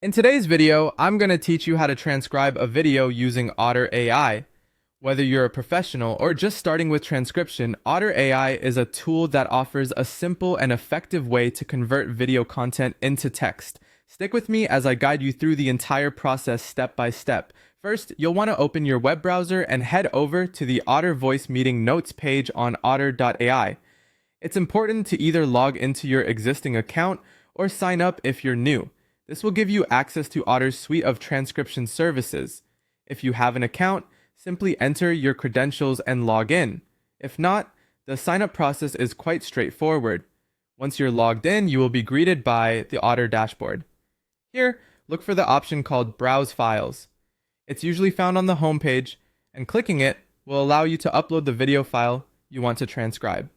In today's video, I'm going to teach you how to transcribe a video using Otter.ai. Whether you're a professional or just starting with transcription, Otter.ai is a tool that offers a simple and effective way to convert video content into text. Stick with me as I guide you through the entire process step by step. First, you'll want to open your web browser and head over to the Otter Voice Meeting Notes page on Otter.ai. It's important to either log into your existing account or sign up if you're new. This will give you access to Otter's suite of transcription services. If you have an account, simply enter your credentials and log in. If not, the sign-up process is quite straightforward. Once you're logged in, you will be greeted by the Otter dashboard. Here, look for the option called Browse Files. It's usually found on the home page, and clicking it will allow you to upload the video file you want to transcribe.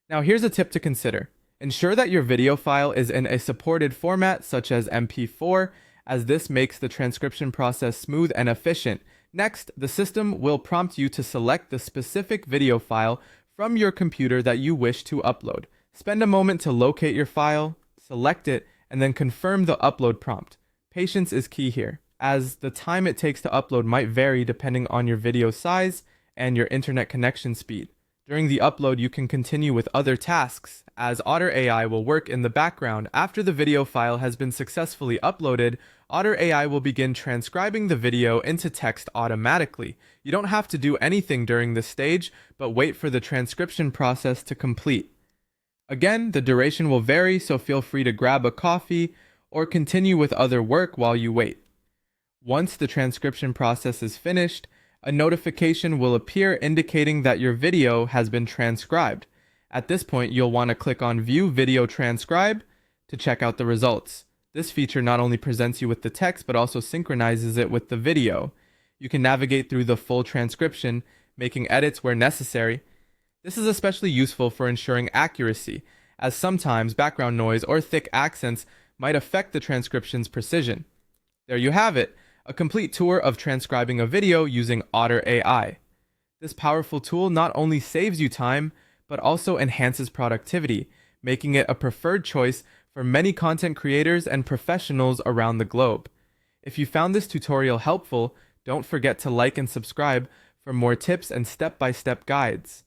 Now here's a tip to consider. Ensure that your video file is in a supported format such as MP4, as this makes the transcription process smooth and efficient. Next, the system will prompt you to select the specific video file from your computer that you wish to upload. Spend a moment to locate your file, select it, and then confirm the upload prompt. Patience is key here, as the time it takes to upload might vary depending on your video size and your internet connection speed. During the upload, you can continue with other tasks, as Otter.ai will work in the background. After the video file has been successfully uploaded, Otter.ai will begin transcribing the video into text automatically. You don't have to do anything during this stage, but wait for the transcription process to complete. Again, the duration will vary, so feel free to grab a coffee or continue with other work while you wait. Once the transcription process is finished, a notification will appear indicating that your video has been transcribed. At this point, you'll want to click on View Video Transcribe to check out the results. This feature not only presents you with the text, but also synchronizes it with the video. You can navigate through the full transcription, making edits where necessary. This is especially useful for ensuring accuracy, as sometimes background noise or thick accents might affect the transcription's precision. There you have it. A complete tour of transcribing a video using Otter.ai. This powerful tool not only saves you time, but also enhances productivity, making it a preferred choice for many content creators and professionals around the globe. If you found this tutorial helpful, don't forget to like and subscribe for more tips and step-by-step guides.